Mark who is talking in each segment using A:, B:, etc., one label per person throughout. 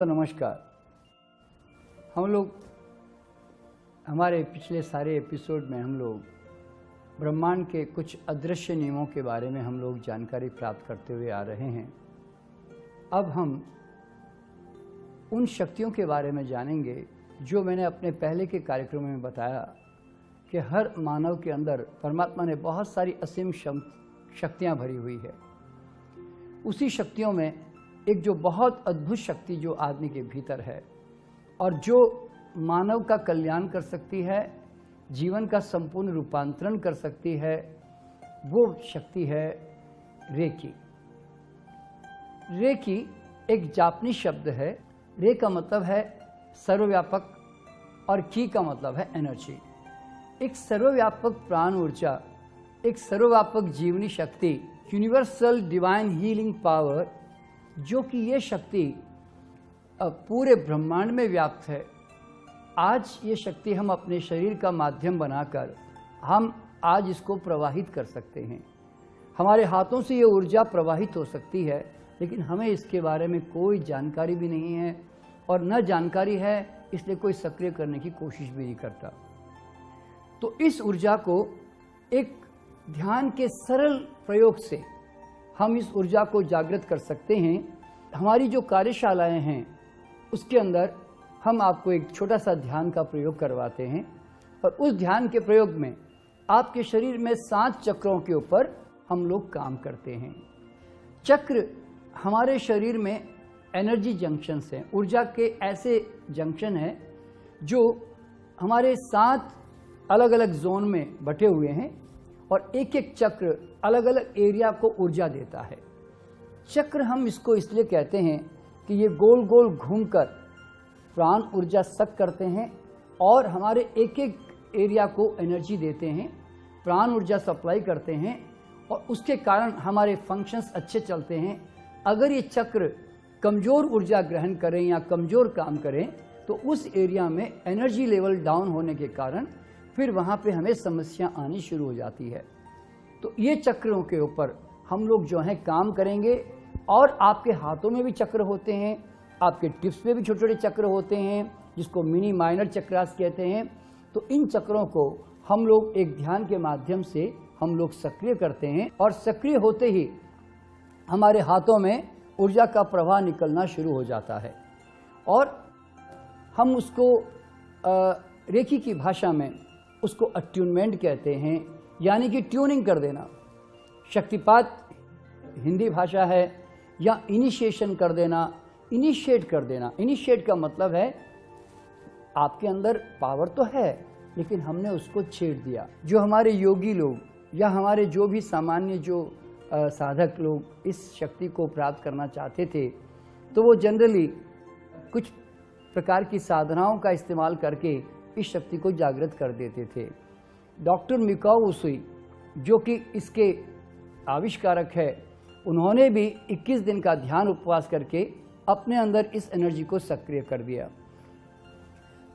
A: तो नमस्कार। हम लोग हमारे पिछले सारे एपिसोड में हम लोग ब्रह्मांड के कुछ अदृश्य नियमों के बारे में हम लोग जानकारी प्राप्त करते हुए आ रहे हैं। अब हम उन शक्तियों के बारे में जानेंगे जो मैंने अपने पहले के कार्यक्रम में बताया कि हर मानव के अंदर परमात्मा ने बहुत सारी असीम शक्तियाँ भरी हुई है। उसी शक्तियों में एक जो बहुत अद्भुत शक्ति जो आदमी के भीतर है और जो मानव का कल्याण कर सकती है, जीवन का संपूर्ण रूपांतरण कर सकती है, वो शक्ति है रेकी। रेकी एक जापानी शब्द है। रे का मतलब है सर्वव्यापक और की का मतलब है एनर्जी। एक सर्वव्यापक प्राण ऊर्जा, एक सर्वव्यापक जीवनी शक्ति, यूनिवर्सल डिवाइन हीलिंग पावर, जो कि ये शक्ति पूरे ब्रह्मांड में व्याप्त है। आज ये शक्ति हम अपने शरीर का माध्यम बनाकर हम आज इसको प्रवाहित कर सकते हैं। हमारे हाथों से ये ऊर्जा प्रवाहित हो सकती है, लेकिन हमें इसके बारे में कोई जानकारी भी नहीं है और न जानकारी है इसलिए कोई सक्रिय करने की कोशिश भी नहीं करता। तो इस ऊर्जा को एक ध्यान के सरल प्रयोग से हम इस ऊर्जा को जागृत कर सकते हैं। हमारी जो कार्यशालाएं हैं उसके अंदर हम आपको एक छोटा सा ध्यान का प्रयोग करवाते हैं और उस ध्यान के प्रयोग में आपके शरीर में 7 चक्रों के ऊपर हम लोग काम करते हैं। चक्र हमारे शरीर में एनर्जी जंक्शंस हैं, ऊर्जा के ऐसे जंक्शन हैं जो हमारे 7 अलग अलग जोन में बटे हुए हैं और एक एक चक्र अलग अलग एरिया को ऊर्जा देता है। चक्र हम इसको इसलिए कहते हैं कि ये गोल गोल घूमकर प्राण ऊर्जा सक करते हैं और हमारे एक एक एरिया को एनर्जी देते हैं, प्राण ऊर्जा सप्लाई करते हैं और उसके कारण हमारे फंक्शंस अच्छे चलते हैं। अगर ये चक्र कमज़ोर ऊर्जा ग्रहण करें या कमज़ोर काम करें तो उस एरिया में एनर्जी लेवल डाउन होने के कारण फिर वहाँ पे हमें समस्या आनी शुरू हो जाती है। तो ये चक्रों के ऊपर हम लोग जो हैं काम करेंगे और आपके हाथों में भी चक्र होते हैं, आपके टिप्स में भी छोटे छोटे चक्र होते हैं जिसको मिनी माइनर चक्रास कहते हैं। तो इन चक्रों को हम लोग एक ध्यान के माध्यम से हम लोग सक्रिय करते हैं और सक्रिय होते ही हमारे हाथों में ऊर्जा का प्रवाह निकलना शुरू हो जाता है और हम उसको रेकी की भाषा में उसको अट्यूनमेंट कहते हैं, यानी कि ट्यूनिंग कर देना। शक्तिपात हिंदी भाषा है, या इनिशिएशन कर देना, इनिशिएट कर देना। इनिशिएट का मतलब है आपके अंदर पावर तो है लेकिन हमने उसको छेड़ दिया। जो हमारे योगी लोग या हमारे जो भी सामान्य जो साधक लोग इस शक्ति को प्राप्त करना चाहते थे तो वो जनरली कुछ प्रकार की साधनाओं का इस्तेमाल करके इस शक्ति को जागृत कर देते थे। डॉक्टर मिकाओ उसुई जो कि इसके आविष्कारक है, उन्होंने भी 21 दिन का ध्यान उपवास करके अपने अंदर इस एनर्जी को सक्रिय कर दिया।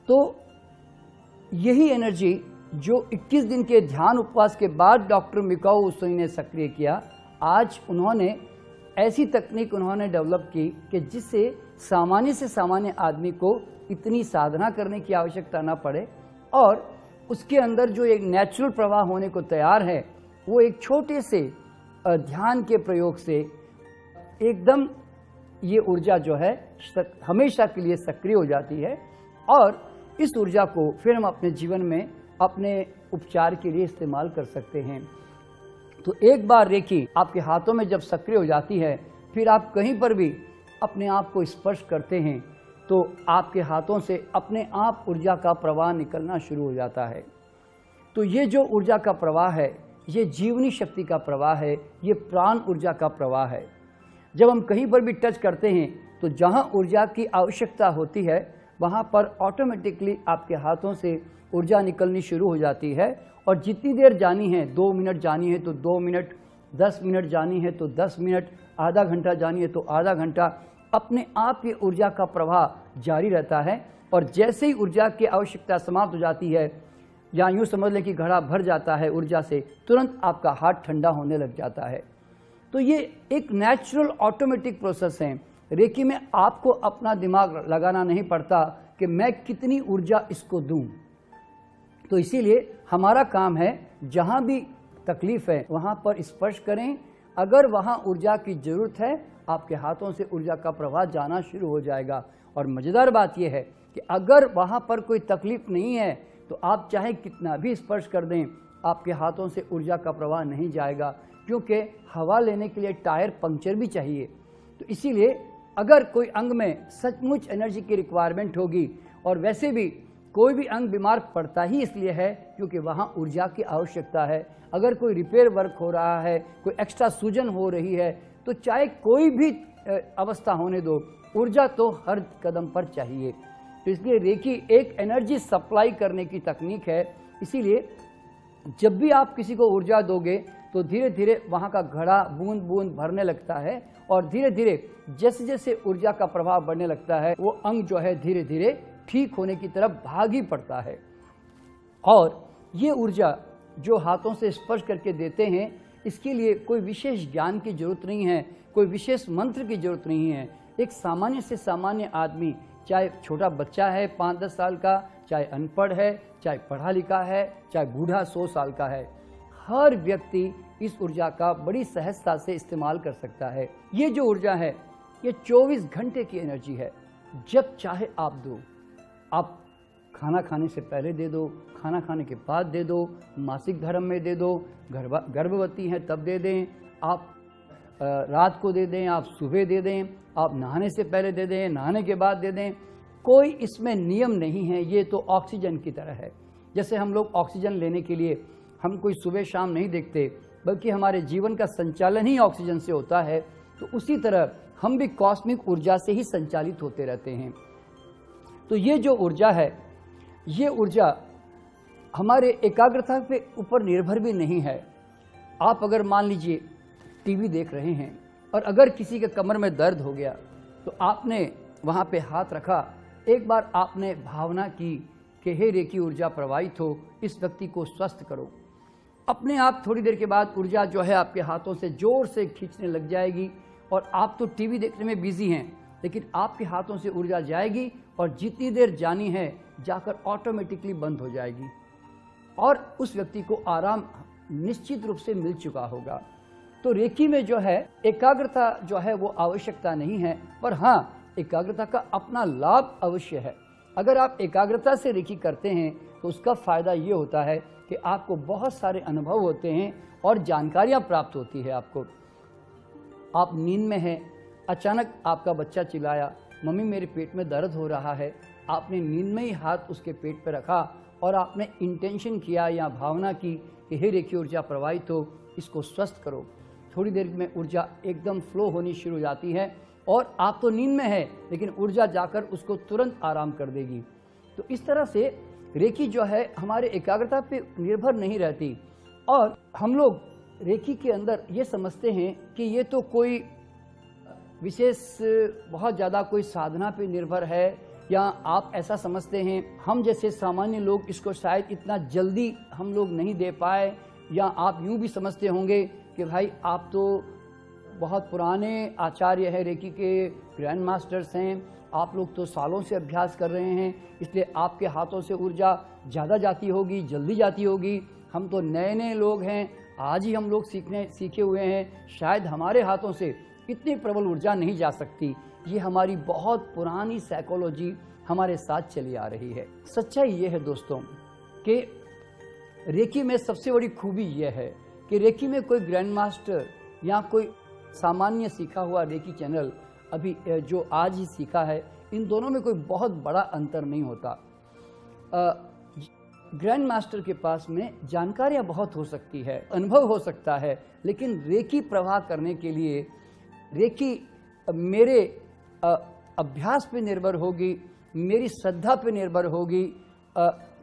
A: तो यही एनर्जी जो 21 दिन के ध्यान उपवास के बाद डॉक्टर मिकाओ उसुई ने सक्रिय किया, आज उन्होंने ऐसी तकनीक उन्होंने डेवलप की कि जिससे सामान्य से सामान्य आदमी को इतनी साधना करने की आवश्यकता ना पड़े और उसके अंदर जो एक नेचुरल प्रवाह होने को तैयार है वो एक छोटे से ध्यान के प्रयोग से एकदम ये ऊर्जा जो है हमेशा के लिए सक्रिय हो जाती है और इस ऊर्जा को फिर हम अपने जीवन में अपने उपचार के लिए इस्तेमाल कर सकते हैं। तो एक बार रेकी आपके हाथों में जब सक्रिय हो जाती है, फिर आप कहीं पर भी अपने आप को स्पर्श करते हैं तो आपके हाथों से अपने आप ऊर्जा का प्रवाह निकलना शुरू हो जाता है। तो ये जो ऊर्जा का प्रवाह है, ये जीवनी शक्ति का प्रवाह है, ये प्राण ऊर्जा का प्रवाह है। जब हम कहीं पर भी टच करते हैं तो जहाँ ऊर्जा की आवश्यकता होती है वहाँ पर ऑटोमेटिकली आपके हाथों से ऊर्जा निकलनी शुरू हो जाती है और जितनी देर जानी है, 2 मिनट जानी है तो 2 मिनट, 10 मिनट जानी है तो 10 मिनट, आधा घंटा जानी है तो आधा घंटा, अपने आप ये ऊर्जा का प्रवाह जारी रहता है। और जैसे ही ऊर्जा की आवश्यकता समाप्त हो जाती है या यूँ समझ लें कि घड़ा भर जाता है ऊर्जा से, तुरंत आपका हाथ ठंडा होने लग जाता है। तो ये एक नेचुरल ऑटोमेटिक प्रोसेस है। रेकी में आपको अपना दिमाग लगाना नहीं पड़ता कि मैं कितनी ऊर्जा इसको दूं। तो इसीलिए हमारा काम है जहां भी तकलीफ है वहां पर स्पर्श करें। अगर वहां ऊर्जा की जरूरत है, आपके हाथों से ऊर्जा का प्रवाह जाना शुरू हो जाएगा। और मज़ेदार बात यह है कि अगर वहां पर कोई तकलीफ नहीं है तो आप चाहे कितना भी स्पर्श कर दें, आपके हाथों से ऊर्जा का प्रवाह नहीं जाएगा, क्योंकि हवा लेने के लिए टायर पंक्चर भी चाहिए। तो इसीलिए अगर कोई अंग में सचमुच एनर्जी की रिक्वायरमेंट होगी, और वैसे भी कोई भी अंग बीमार पड़ता ही इसलिए है क्योंकि वहाँ ऊर्जा की आवश्यकता है। अगर कोई रिपेयर वर्क हो रहा है, कोई एक्स्ट्रा सूजन हो रही है, तो चाहे कोई भी अवस्था होने दो, ऊर्जा तो हर कदम पर चाहिए। तो इसलिए रेकी एक एनर्जी सप्लाई करने की तकनीक है। इसीलिए जब भी आप किसी को ऊर्जा दोगे तो धीरे धीरे वहाँ का घड़ा बूंद बूंद भरने लगता है, और धीरे धीरे जैसे जैसे ऊर्जा का प्रभाव बढ़ने लगता है वो अंग जो है धीरे धीरे ठीक होने की तरफ भाग ही पड़ता है। और ये ऊर्जा जो हाथों से स्पर्श करके देते हैं, इसके लिए कोई विशेष ज्ञान की जरूरत नहीं है, कोई विशेष मंत्र की जरूरत नहीं है। एक सामान्य से सामान्य आदमी, चाहे छोटा बच्चा है 5-10 साल का, चाहे अनपढ़ है, चाहे पढ़ा लिखा है, चाहे बूढ़ा 100 साल का है, हर व्यक्ति इस ऊर्जा का बड़ी सहजता से इस्तेमाल कर सकता है। ये जो ऊर्जा है ये 24 घंटे की एनर्जी है। जब चाहे आप दो, आप खाना खाने से पहले दे दो, खाना खाने के बाद दे दो, मासिक धर्म में दे दो, गर्भवती हैं तब दे दें, आप रात को दे दें, आप सुबह दे दें, आप नहाने से पहले दे दें, नहाने के बाद दे दें। कोई इसमें नियम नहीं है। ये तो ऑक्सीजन की तरह है। जैसे हम लोग ऑक्सीजन लेने के लिए हम कोई सुबह शाम नहीं देखते, बल्कि हमारे जीवन का संचालन ही ऑक्सीजन से होता है, तो उसी तरह हम भी कॉस्मिक ऊर्जा से ही संचालित होते रहते हैं। तो ये जो ऊर्जा है, ये ऊर्जा हमारे एकाग्रता के ऊपर निर्भर भी नहीं है। आप अगर मान लीजिए टीवी देख रहे हैं और अगर किसी के कमर में दर्द हो गया तो आपने वहाँ पे हाथ रखा, एक बार आपने भावना की कि हे रेकी ऊर्जा प्रवाहित हो, इस व्यक्ति को स्वस्थ करो। अपने आप थोड़ी देर के बाद ऊर्जा जो है आपके हाथों से जोर से खींचने लग जाएगी, और आप तो टीवी देखने में बिजी हैं, लेकिन आपके हाथों से ऊर्जा जाएगी और जितनी देर जानी है जाकर ऑटोमेटिकली बंद हो जाएगी, और उस व्यक्ति को आराम निश्चित रूप से मिल चुका होगा। तो रेकी में जो है एकाग्रता जो है वो आवश्यकता नहीं है, पर हाँ एकाग्रता का अपना लाभ अवश्य है। अगर आप एकाग्रता से रेकी करते हैं तो उसका फायदा ये होता है कि आपको बहुत सारे अनुभव होते हैं और जानकारियाँ प्राप्त होती है आपको। आप नींद में हैं, अचानक आपका बच्चा चिल्लाया, मम्मी मेरे पेट में दर्द हो रहा है। आपने नींद में ही हाथ उसके पेट पर रखा और आपने इंटेंशन किया या भावना की कि हे रेकी ऊर्जा प्रवाहित हो, इसको स्वस्थ करो। थोड़ी देर में ऊर्जा एकदम फ्लो होनी शुरू हो जाती है, और आप तो नींद में है लेकिन ऊर्जा जाकर उसको तुरंत आराम कर देगी। तो इस तरह से रेकी जो है हमारे एकाग्रता पे निर्भर नहीं रहती। और हम लोग रेकी के अंदर ये समझते हैं कि ये तो कोई विशेष बहुत ज़्यादा कोई साधना पे निर्भर है, या आप ऐसा समझते हैं हम जैसे सामान्य लोग इसको शायद इतना जल्दी हम लोग नहीं दे पाए, या आप यूँ भी समझते होंगे कि भाई आप तो बहुत पुराने आचार्य हैं, रेकी के ग्रैंड मास्टर्स हैं, आप लोग तो सालों से अभ्यास कर रहे हैं, इसलिए आपके हाथों से ऊर्जा ज़्यादा जाती होगी, जल्दी जाती होगी। हम तो नए नए लोग हैं, आज ही हम लोग सीखे हुए हैं, शायद हमारे हाथों से इतनी प्रबल ऊर्जा नहीं जा सकती। ये हमारी बहुत पुरानी साइकोलॉजी हमारे साथ चली आ रही है। सच्चाई ये है दोस्तों कि रेकी में सबसे बड़ी खूबी यह है कि रेकी में कोई ग्रैंड मास्टर या कोई सामान्य सीखा हुआ रेकी चैनल अभी जो आज ही सीखा है, इन दोनों में कोई बहुत बड़ा अंतर नहीं होता। ग्रैंड मास्टर के पास में जानकारियाँ बहुत हो सकती है, अनुभव हो सकता है, लेकिन रेकी प्रवाह करने के लिए रेकी मेरे अभ्यास पे निर्भर होगी, मेरी श्रद्धा पे निर्भर होगी,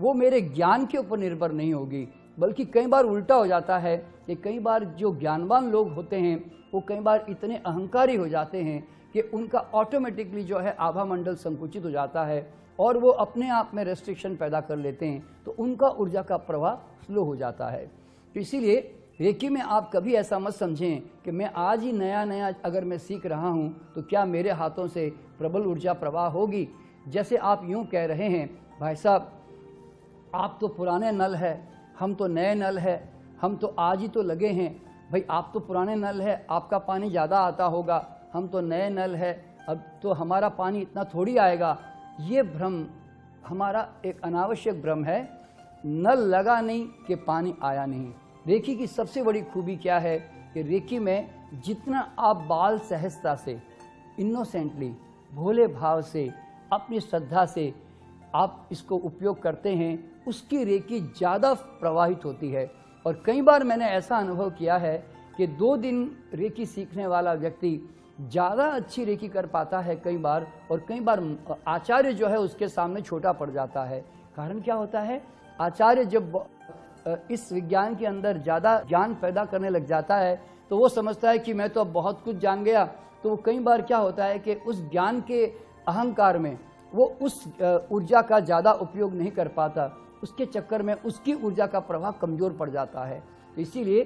A: वो मेरे ज्ञान के ऊपर निर्भर नहीं होगी। बल्कि कई बार उल्टा हो जाता है कि कई बार जो ज्ञानवान लोग होते हैं वो कई बार इतने अहंकारी हो जाते हैं कि उनका ऑटोमेटिकली जो है आभा मंडल संकुचित हो जाता है और वो अपने आप में रेस्ट्रिक्शन पैदा कर लेते हैं, तो उनका ऊर्जा का प्रवाह स्लो हो जाता है। तो इसीलिए रेकी में आप कभी ऐसा मत समझें कि मैं आज ही नया नया अगर मैं सीख रहा हूं तो क्या मेरे हाथों से प्रबल ऊर्जा प्रवाह होगी। जैसे आप यूं कह रहे हैं, भाई साहब आप तो पुराने नल है, हम तो नए नल है, हम तो आज ही तो लगे हैं। भाई आप तो पुराने नल है, आपका पानी ज़्यादा आता होगा, हम तो नए नल है, अब तो हमारा पानी इतना थोड़ी आएगा। ये भ्रम हमारा एक अनावश्यक भ्रम है। नल लगा नहीं कि पानी आया नहीं। रेकी की सबसे बड़ी खूबी क्या है कि रेकी में जितना आप बाल सहजता से, इनोसेंटली, भोले भाव से, अपनी श्रद्धा से आप इसको उपयोग करते हैं, उसकी रेकी ज़्यादा प्रवाहित होती है। और कई बार मैंने ऐसा अनुभव किया है कि 2 दिन रेकी सीखने वाला व्यक्ति ज़्यादा अच्छी रेकी कर पाता है कई बार, और कई बार आचार्य जो है उसके सामने छोटा पड़ जाता है। कारण क्या होता है, आचार्य जब इस विज्ञान के अंदर ज़्यादा ज्ञान पैदा करने लग जाता है तो वो समझता है कि मैं तो अब बहुत कुछ जान गया। तो वो कई बार क्या होता है कि उस ज्ञान के अहंकार में वो उस ऊर्जा का ज़्यादा उपयोग नहीं कर पाता, उसके चक्कर में उसकी ऊर्जा का प्रभाव कमज़ोर पड़ जाता है। तो इसीलिए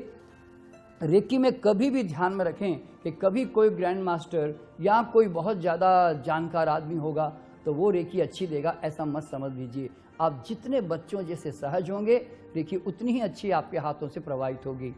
A: रेकी में कभी भी ध्यान में रखें कि कभी कोई ग्रैंड मास्टर या कोई बहुत ज़्यादा जानकार आदमी होगा तो वो रेकी अच्छी देगा, ऐसा मत समझ लीजिए। आप जितने बच्चों जैसे सहज होंगे, रेकी उतनी ही अच्छी आपके हाथों से प्रवाहित होगी।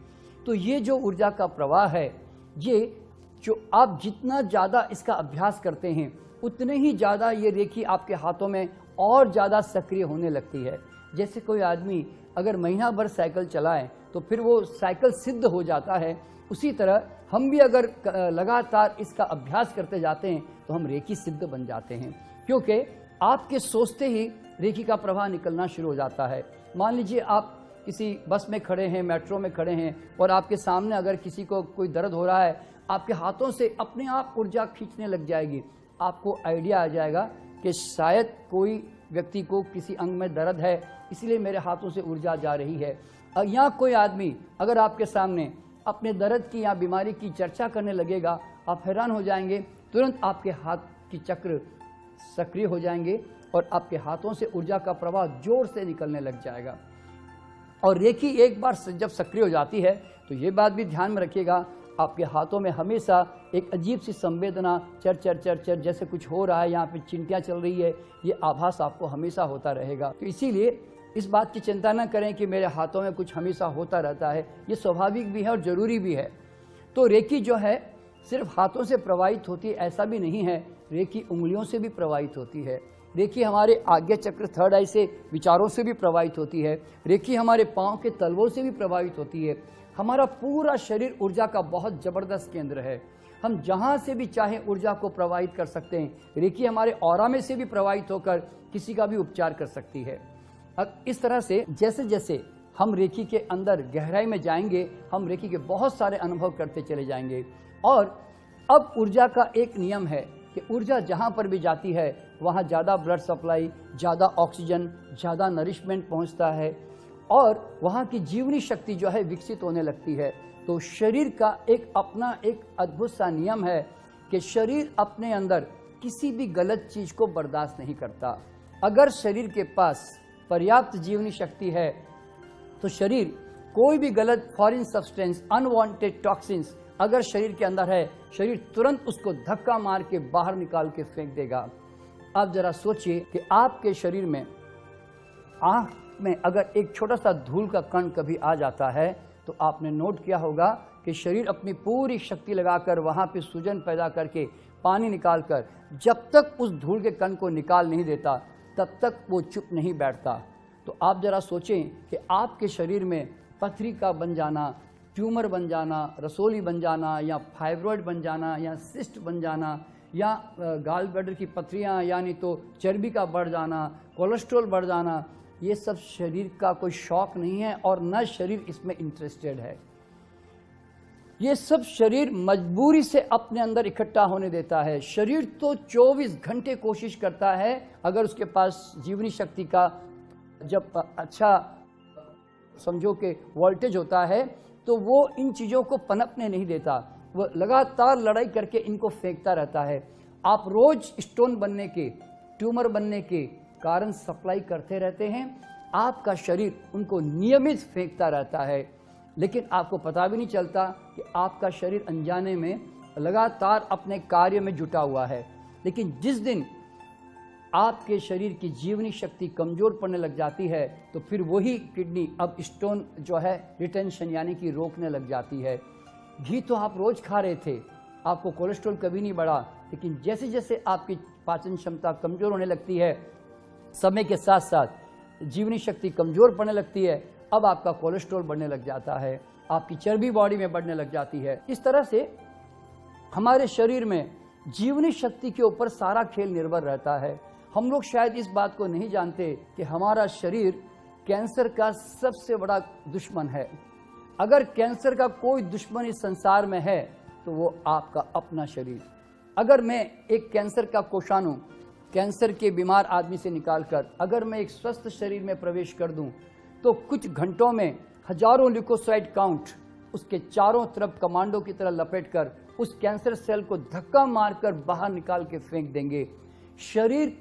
A: तो ये जो ऊर्जा का प्रवाह है, ये जो आप जितना ज़्यादा इसका अभ्यास करते हैं उतने ही ज़्यादा ये रेकी आपके हाथों में और ज़्यादा सक्रिय होने लगती है। जैसे कोई आदमी अगर महीना भर साइकिल चलाए तो फिर वो साइकिल सिद्ध हो जाता है, उसी तरह हम भी अगर लगातार इसका अभ्यास करते जाते हैं तो हम रेकी सिद्ध बन जाते हैं, क्योंकि आपके सोचते ही रेकी का प्रवाह निकलना शुरू हो जाता है। मान लीजिए आप किसी बस में खड़े हैं, मेट्रो में खड़े हैं, और आपके सामने अगर किसी को कोई दर्द हो रहा है, आपके हाथों से अपने आप ऊर्जा खींचने लग जाएगी। आपको आइडिया आ जाएगा कि शायद कोई व्यक्ति को किसी अंग में दर्द है, इसलिए मेरे हाथों से ऊर्जा जा रही है। या कोई आदमी अगर आपके सामने अपने दर्द की या बीमारी की चर्चा करने लगेगा, आप हैरान हो जाएंगे, तुरंत आपके हाथ की चक्र सक्रिय हो जाएंगे और आपके हाथों से ऊर्जा का प्रवाह जोर से निकलने लग जाएगा। और रेकी एक बार जब सक्रिय हो जाती है तो ये बात भी ध्यान में रखिएगा, आपके हाथों में हमेशा एक अजीब सी संवेदना, चर चर चर चर जैसे कुछ हो रहा है, यहाँ पे चिंटियाँ चल रही है, ये आभास आपको हमेशा होता रहेगा। तो इसीलिए इस बात की चिंता न करें कि मेरे हाथों में कुछ हमेशा होता रहता है, ये स्वाभाविक भी है और ज़रूरी भी है। तो रेकी जो है सिर्फ हाथों से प्रवाहित होती है ऐसा भी नहीं है, रेकी उंगलियों से भी प्रवाहित होती है। रेकी हमारे आज्ञा चक्र, थर्ड आई से, विचारों से भी प्रवाहित होती है। रेकी हमारे पाँव के तलवों से भी प्रभावित होती है। हमारा पूरा शरीर ऊर्जा का बहुत ज़बरदस्त केंद्र है, हम जहाँ से भी चाहें ऊर्जा को प्रवाहित कर सकते हैं। रेकी हमारे ऑरा में से भी प्रवाहित होकर किसी का भी उपचार कर सकती है। अब इस तरह से जैसे जैसे हम रेकी के अंदर गहराई में जाएंगे, हम रेकी के बहुत सारे अनुभव करते चले जाएंगे। और अब ऊर्जा का एक नियम है कि ऊर्जा जहाँ पर भी जाती है वहाँ ज़्यादा ब्लड सप्लाई, ज़्यादा ऑक्सीजन, ज़्यादा नरिशमेंट पहुँचता है और वहाँ की जीवनी शक्ति जो है विकसित होने लगती है। तो शरीर का एक अपना एक अद्भुत सा नियम है कि शरीर अपने अंदर किसी भी गलत चीज़ को बर्दाश्त नहीं करता। अगर शरीर के पास पर्याप्त जीवनी शक्ति है तो शरीर कोई भी गलत फॉरेन सब्सटेंस, अनवांटेड टॉक्सिन्स अगर शरीर के अंदर है, शरीर तुरंत उसको धक्का मार के बाहर निकाल के फेंक देगा। आप जरा सोचिए कि आपके शरीर में, आँख में अगर एक छोटा सा धूल का कण कभी आ जाता है तो आपने नोट किया होगा कि शरीर अपनी पूरी शक्ति लगाकर वहाँ पे सूजन पैदा करके पानी निकालकर जब तक उस धूल के कण को निकाल नहीं देता तब तक वो चुप नहीं बैठता। तो आप जरा सोचें कि आपके शरीर में पथरी का बन जाना, ट्यूमर बन जाना, रसोली बन जाना, या फाइब्रॉइड बन जाना, या सिस्ट बन जाना, या गाल ब्लैडर की पथरियाँ यानी तो चर्बी का बढ़ जाना, कोलेस्ट्रॉल बढ़ जाना, ये सब शरीर का कोई शौक नहीं है और न शरीर इसमें इंटरेस्टेड है। ये सब शरीर मजबूरी से अपने अंदर इकट्ठा होने देता है। शरीर तो 24 घंटे कोशिश करता है, अगर उसके पास जीवनी शक्ति का जब अच्छा समझो कि वोल्टेज होता है तो वो इन चीज़ों को पनपने नहीं देता, वो लगातार लड़ाई करके इनको फेंकता रहता है। आप रोज स्टोन बनने के, ट्यूमर बनने के कारण सप्लाई करते रहते हैं, आपका शरीर उनको नियमित फेंकता रहता है। लेकिन आपको पता भी नहीं चलता कि आपका शरीर अनजाने में लगातार अपने कार्य में जुटा हुआ है। लेकिन जिस दिन आपके शरीर की जीवनी शक्ति कमज़ोर पड़ने लग जाती है तो फिर वही किडनी अब स्टोन जो है रिटेंशन यानी कि रोकने लग जाती है। घी तो आप रोज़ खा रहे थे, आपको कोलेस्ट्रॉल कभी नहीं बढ़ा, लेकिन जैसे जैसे आपकी पाचन क्षमता कमज़ोर होने लगती है, समय के साथ साथ जीवनी शक्ति कमज़ोर पड़ने लगती है, अब आपका कोलेस्ट्रॉल बढ़ने लग जाता है, आपकी चर्बी बॉडी में बढ़ने लग जाती है। इस तरह से हमारे शरीर में जीवनी शक्ति के ऊपर सारा खेल निर्भर रहता है। हम लोग शायद इस बात को नहीं जानते कि हमारा शरीर कैंसर का सबसे बड़ा दुश्मन है। अगर कैंसर का कोई दुश्मन इस संसार में है तो वो आपका अपना शरीर। अगर मैं एक कैंसर का कोषाणु कैंसर के बीमार आदमी से निकालकर अगर मैं एक स्वस्थ शरीर में प्रवेश कर दूं तो कुछ घंटों में हजारों ल्यूकोसाइट काउंट उसके चारों तरफ कमांडो की तरह लपेटकर उस कैंसर सेल को धक्का मारकर बाहर निकाल के फेंक देंगे। शरीर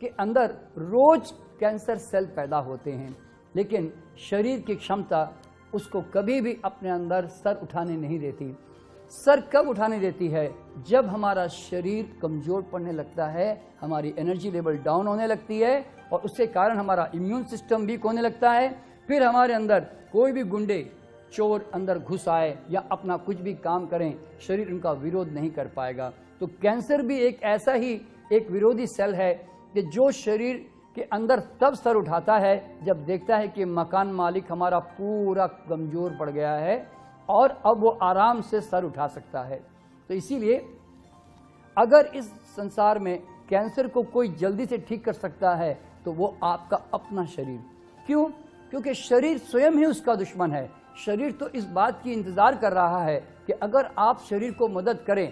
A: के अंदर रोज कैंसर सेल पैदा होते हैं, लेकिन शरीर की क्षमता उसको कभी भी अपने अंदर सर उठाने नहीं देती। सर कब उठाने देती है? जब हमारा शरीर कमज़ोर पड़ने लगता है, हमारी एनर्जी लेवल डाउन होने लगती है और उसके कारण हमारा इम्यून सिस्टम वीक होने लगता है। फिर हमारे अंदर कोई भी गुंडे चोर अंदर घुस आए या अपना कुछ भी काम करें, शरीर उनका विरोध नहीं कर पाएगा। तो कैंसर भी एक ऐसा ही एक विरोधी सेल है कि जो शरीर के अंदर तब सर उठाता है जब देखता है कि मकान मालिक हमारा पूरा कमज़ोर पड़ गया है और अब वो आराम से सर उठा सकता है। तो इसीलिए अगर इस संसार में कैंसर को कोई जल्दी से ठीक कर सकता है तो वो आपका अपना शरीर। क्यों? क्योंकि शरीर स्वयं ही उसका दुश्मन है। शरीर तो इस बात की इंतज़ार कर रहा है कि अगर आप शरीर को मदद करें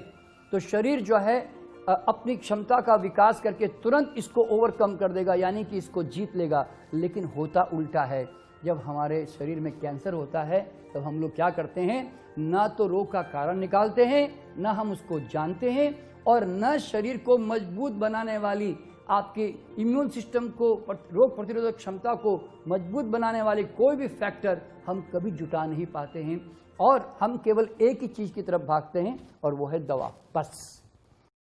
A: तो शरीर जो है अपनी क्षमता का विकास करके तुरंत इसको ओवरकम कर देगा, यानी कि इसको जीत लेगा। लेकिन होता उल्टा है। जब हमारे शरीर में कैंसर होता है तब हम लोग क्या करते हैं? ना तो रोग का कारण निकालते हैं, ना हम उसको जानते हैं, और न शरीर को मजबूत बनाने वाली आपके इम्यून सिस्टम को रोग प्रतिरोधक क्षमता को मजबूत बनाने वाले कोई भी फैक्टर हम कभी जुटा नहीं पाते हैं और हम केवल एक ही चीज़ की तरफ भागते हैं और वो है दवा। बस